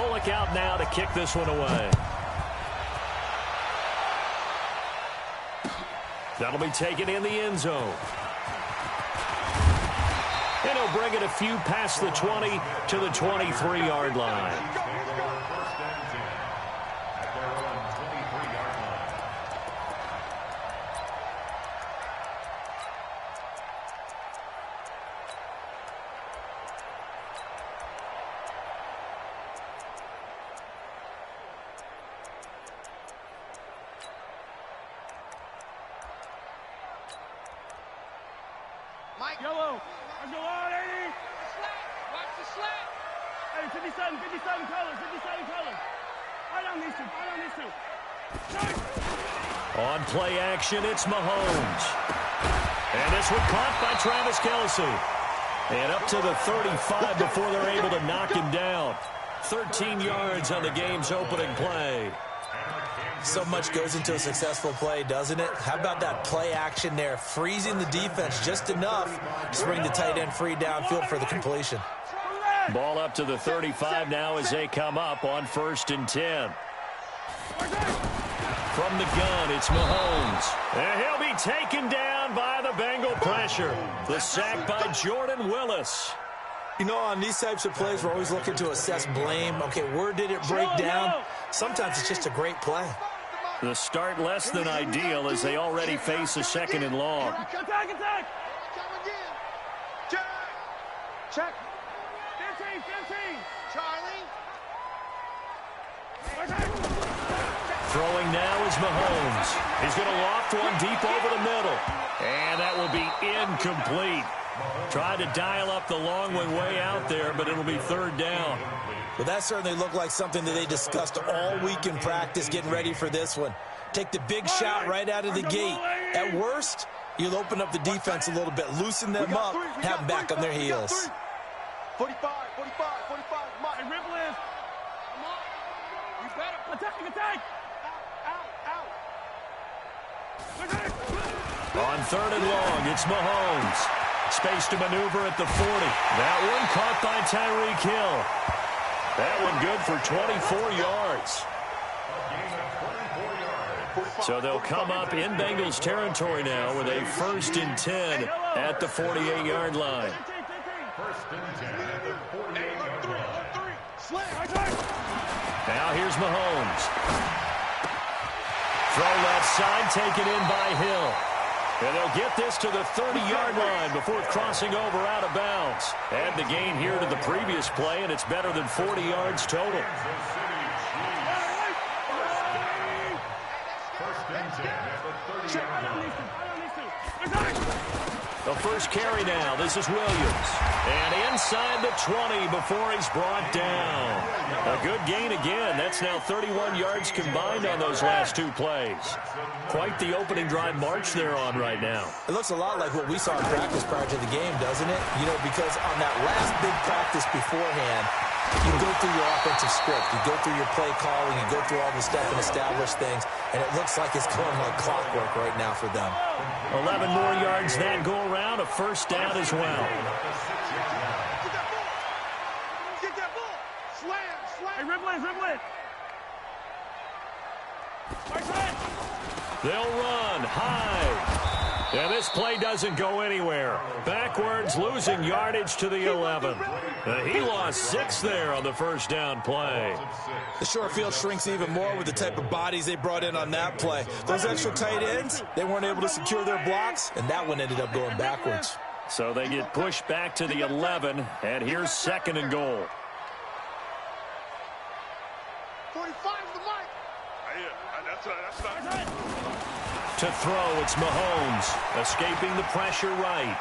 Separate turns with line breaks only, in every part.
They'll look out now to kick this one away. That'll be taken in the end zone. And he'll bring it a few past the 20 to the 23-yard line.
Yellow. Let's go on, 80. Watch the slant. Hey, 57 colors, 57 colors. Right on these two.
On play action, it's Mahomes. And this one caught by Travis Kelce. And up to the 35 before they're able to knock him down. 13 yards on the game's opening play.
So much goes into a successful play, doesn't it? How about that play action there? Freezing the defense just enough to bring the tight end free downfield for the completion.
Ball up to the 35 now as they come up on 1st and 10. From the gun, it's Mahomes. And he'll be taken down by the Bengal pressure. The sack by Jordan Willis.
You know, on these types of plays, we're always looking to assess blame. Okay, where did it break down? Sometimes it's just a great play.
The start less than ideal as they already face a 2nd and long.
Attack. Check. 15. Charlie.
Throwing now is Mahomes. He's going to loft one deep over the middle. And that will be incomplete. Tried to dial up the long way out there, but it'll be 3rd down.
Well, that certainly looked like something that they discussed all week in practice getting ready for this one. Take the big shot right out of the gate. At worst, you'll open up the defense a little bit, loosen them up, have them back on their heels.
45. Hey, Ripple is. Come on. You better. Attack.
On 3rd and long, it's Mahomes. Space to maneuver at the 40. That one caught by Tyreek Hill. That one good for 24 yards. So they'll come up in Bengals territory now with a 1st and 10 at the 48-yard line. Now here's Mahomes. Throw left side, taken in by Hill. And they'll get this to the 30-yard line before crossing over out of bounds. Add the gain here to the previous play, and it's better than 40 yards total. The first carry now. This is Williams. And inside the 20 before he's brought down. A good gain again. That's now 31 yards combined on those last 2 plays. Quite the opening drive march they're on right now.
It looks a lot like what we saw in practice prior to the game, doesn't it? You know, because on that last big practice beforehand, you go through your offensive script, you go through your play calling, you go through all the stuff and establish things, and it looks like it's going like clockwork right now for them.
11 more yards that go around, a 1st down as well.
Get that ball. Slam. Hey, Ripple it.
They'll run high. And this play doesn't go anywhere. Backwards, losing yardage to the 11. He lost 6 there on the 1st down play.
The short field shrinks even more with the type of bodies they brought in on that play. Those extra tight ends, they weren't able to secure their blocks, and that one ended up going backwards.
So they get pushed back to the 11, and here's 2nd and goal.
45 the mic. That's right.
To throw, it's Mahomes, escaping the pressure right.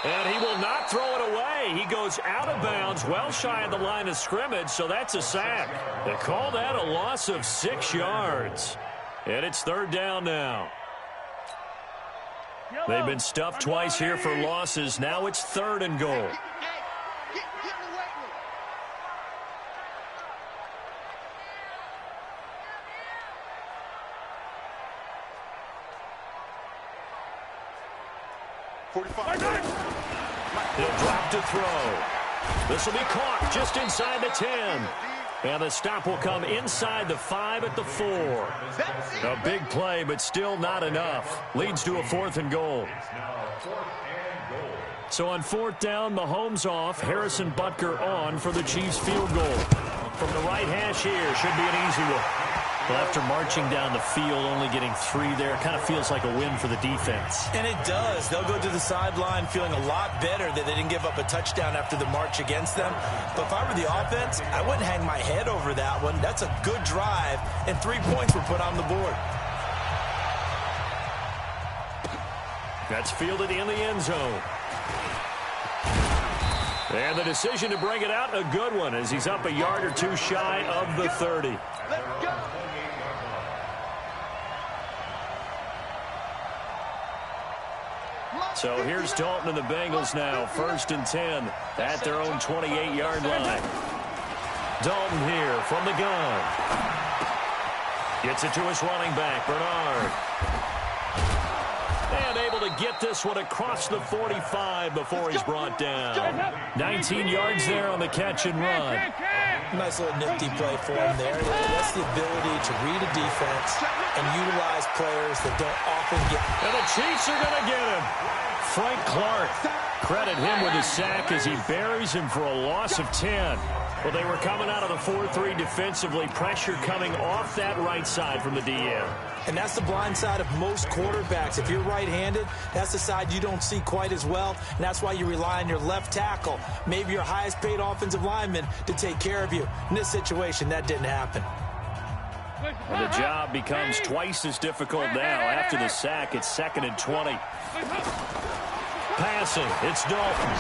And he will not throw it away. He goes out of bounds, well shy of the line of scrimmage, so that's a sack. They call that a loss of 6 yards. And it's 3rd down now. They've been stuffed twice here for losses. Now it's 3rd and goal.
45.
He'll drop to throw. This will be caught just inside the 10. And the stop will come inside the 5 at the 4. A big play, but still not enough. Leads to a 4th and goal. So on 4th down, Mahomes off. Harrison Butker on for the Chiefs field goal. From the right hash here, should be an easy one. Well, after marching down the field, only getting 3 there, kind of feels like a win for the defense.
And it does. They'll go to the sideline feeling a lot better that they didn't give up a touchdown after the march against them. But if I were the offense, I wouldn't hang my head over that one. That's a good drive, and 3 points were put on the board.
That's fielded in the end zone. And the decision to bring it out, a good one, as he's up a yard or 2 shy of the 30.
Let's go.
So here's Dalton and the Bengals now, 1st and 10 at their own 28-yard line. Dalton here from the gun. Gets it to his running back, Bernard. And able to get this one across the 45 before he's brought down. 19 yards there on the catch and run.
Nice little nifty play for him there. That's the ability to read a defense and utilize players that don't often get.
And the Chiefs are going to get him. Frank Clark, credit him with a sack as he buries him for a loss of 10. Well, they were coming out of the 4-3 defensively. Pressure coming off that right side from the DM.
And that's the blind side of most quarterbacks. If you're right-handed, that's the side you don't see quite as well. And that's why you rely on your left tackle, maybe your highest-paid offensive lineman, to take care of you. In this situation, that didn't happen.
And the job becomes twice as difficult now. After the sack, it's 2nd and 20. Passing, it's Dalton.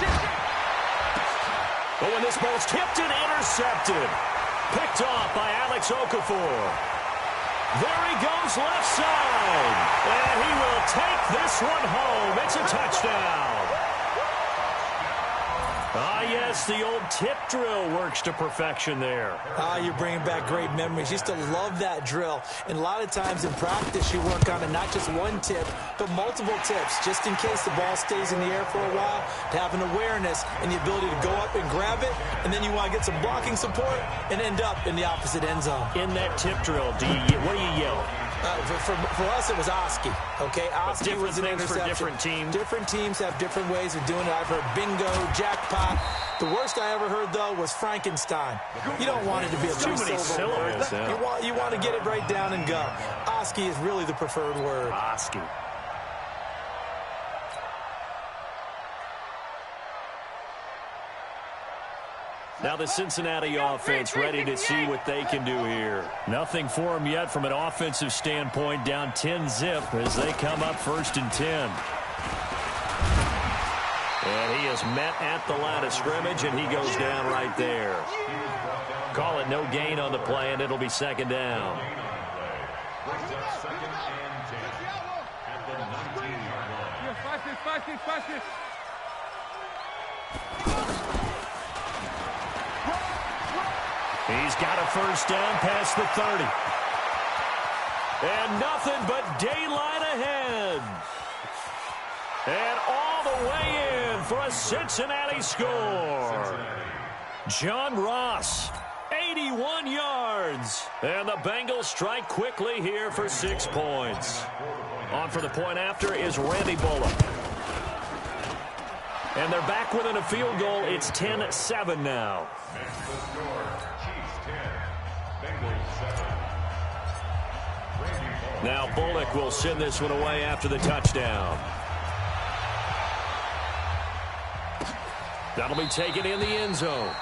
But when this ball's tipped and intercepted, picked off by Alex Okafor. There he goes left side. And he will take this one home. It's a touchdown. Ah, yes, the old tip drill works to perfection there.
Ah, you're bringing back great memories. Used to love that drill. And a lot of times in practice, you work on it, not just one tip, but multiple tips, just in case the ball stays in the air for a while, to have an awareness and the ability to go up and grab it, and then you want to get some blocking support and end up in the opposite end zone.
In that tip drill, what do you yell?
For us, it was Oski. Okay, Oski was an interception.
For different teams.
Different teams have different ways of doing it. I've heard bingo, jackpot. The worst I ever heard, though, was Frankenstein. You don't want it to be a
too many syllables.
You want to get it right down and go. Oski is really the preferred word.
Oski. Now the Cincinnati offense ready to see what they can do here. Nothing for them yet from an offensive standpoint, down 10-zip as they come up 1st and 10. And he is met at the line of scrimmage, and he goes down right there. Call it no gain on the play, and it'll be 2nd down. He's got a 1st down past the 30. And nothing but daylight ahead. And all the way in for a Cincinnati score. John Ross, 81 yards. And the Bengals strike quickly here for 6 points. On for the point after is Randy Bullock. And they're back within a field goal. It's 10-7 now. Now Bullock will send this one away after the touchdown. That'll be taken in the end zone.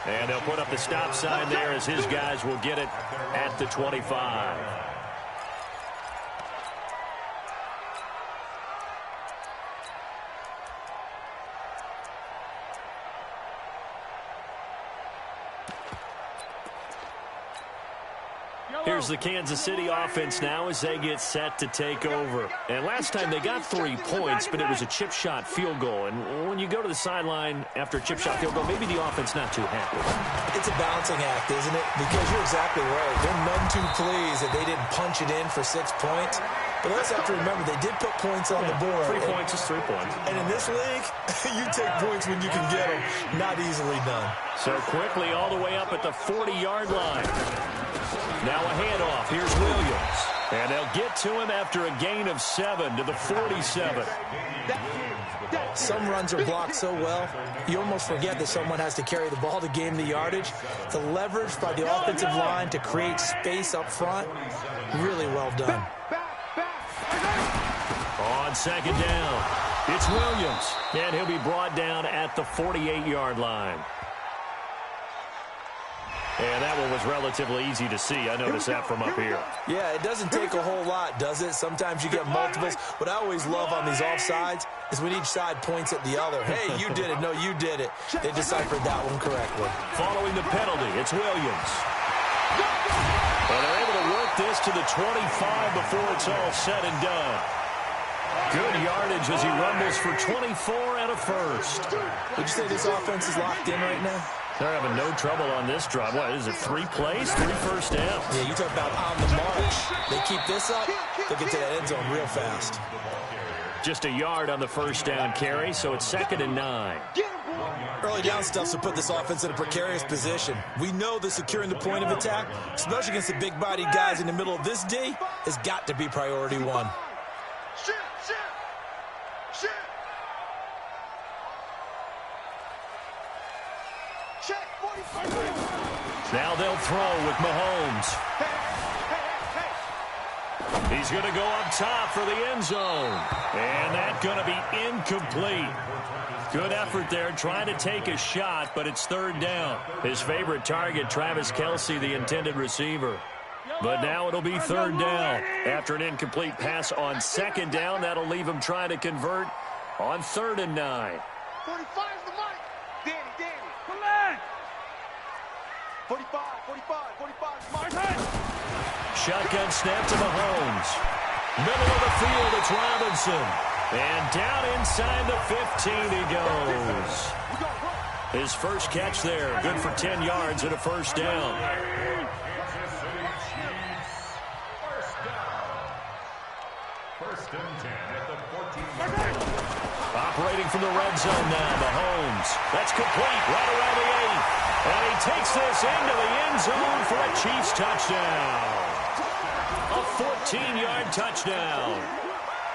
And they'll put up the stop sign there as his guys will get it at the 25. Here's the Kansas City offense now as they get set to take over. And last time they got 3 points, but it was a chip shot field goal. And when you go to the sideline after a chip shot field goal, maybe the offense not too happy.
It's a balancing act, isn't it? Because you're exactly right. They're none too pleased that they didn't punch it in for 6 points. But let's have to remember, they did put points on the board.
3 points is 3 points.
And in this league, you take points when you can get them. Not easily done.
So quickly all the way up at the 40-yard line. Now a handoff. Here's Williams. And they'll get to him after a gain of 7 to the 47.
Some runs are blocked so well, you almost forget that someone has to carry the ball to gain the yardage. The leverage by the offensive line to create space up front, really well done.
On second down, it's Williams. And he'll be brought down at the 48-yard line. And that one was relatively easy to see. I noticed that from up here.
Yeah, it doesn't take a whole lot, does it? Sometimes you get multiples. What I always love on these offsides is when each side points at the other. Hey, you did it. No, you did it. They deciphered that one correctly.
Following the penalty, it's Williams. And they're able to work this to the 25 before it's all said and done. Good yardage as he rumbles for 24 and a first.
Would you say this offense is locked in right now?
They're having no trouble on this drive. What is it, 3 plays, 3 first downs?
Yeah, you talk about on the march. They keep this up, they'll get to that end zone real fast.
Just a yard on the first down carry, so it's 2nd and 9.
Early down stuff will put this offense in a precarious position. We know that securing the point of attack, especially against the big-bodied guys in the middle of this D, has got to be priority 1.
Now they'll throw with Mahomes. He's going to go up top for the end zone. And that's going to be incomplete. Good effort there trying to take a shot, but it's 3rd down. His favorite target, Travis Kelce, the intended receiver. But now it'll be 3rd down. After an incomplete pass on 2nd down, that'll leave him trying to convert on 3rd and 9.
45 is the mic. Danny. Come back. 45 is my time.
Shotgun snap to Mahomes. Middle of the field, it's Robinson. And down inside the 15 he goes. His first catch there, good for 10 yards and a first down.
First and 10 at the 14.
Operating from the red zone now, Mahomes. That's complete right around the 8. And he takes this into the end zone for a Chiefs touchdown. A 14-yard touchdown.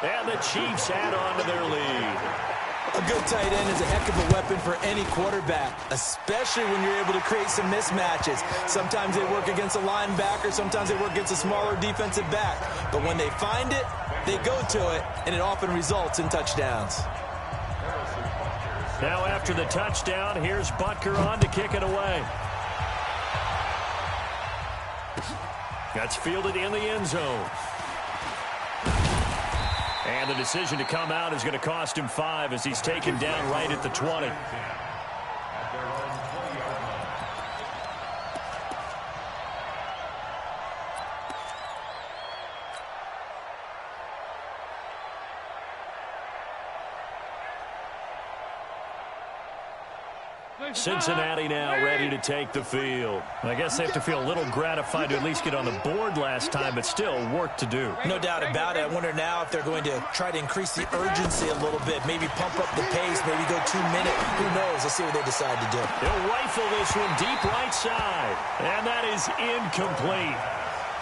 And the Chiefs add on to their lead.
A good tight end is a heck of a weapon for any quarterback, especially when you're able to create some mismatches. Sometimes they work against a linebacker, sometimes they work against a smaller defensive back. But when they find it, they go to it, and it often results in touchdowns.
Now after the touchdown, here's Butker on to kick it away. That's fielded in the end zone. And the decision to come out is going to cost him 5 as he's taken down right at the 20. Cincinnati now ready to take the field. I guess they have to feel a little gratified to at least get on the board last time, but still work to do.
No doubt about it. I wonder now if they're going to try to increase the urgency a little bit, maybe pump up the pace, maybe go 2 minute. Who knows? Let's see what they decide to do.
They'll rifle this one deep right side, and that is incomplete.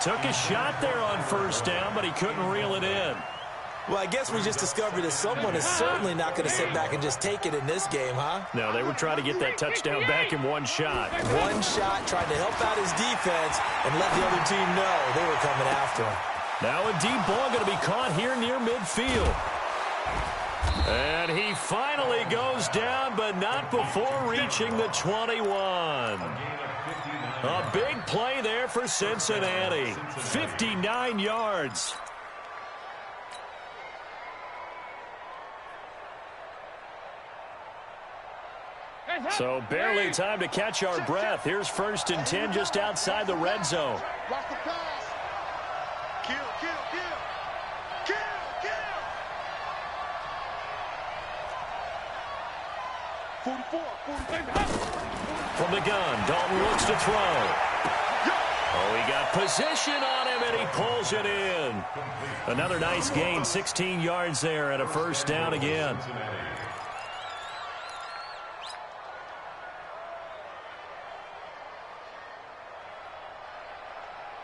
Took a shot there on first down, but he couldn't reel it in.
Well, I guess we just discovered that someone is certainly not going to sit back and just take it in this game, huh?
No, they were trying to get that touchdown back in one shot.
One shot, trying to help out his defense and let the other team know they were coming after him.
Now a deep ball going to be caught here near midfield. And he finally goes down, but not before reaching the 21. A big play there for Cincinnati. 59 yards. So barely time to catch our breath. Here's 1st and 10 just outside the red zone.
Block the pass.
From the gun, Dalton looks to throw. Oh, he got position on him, and he pulls it in. Another nice gain, 16 yards there, and a first down again.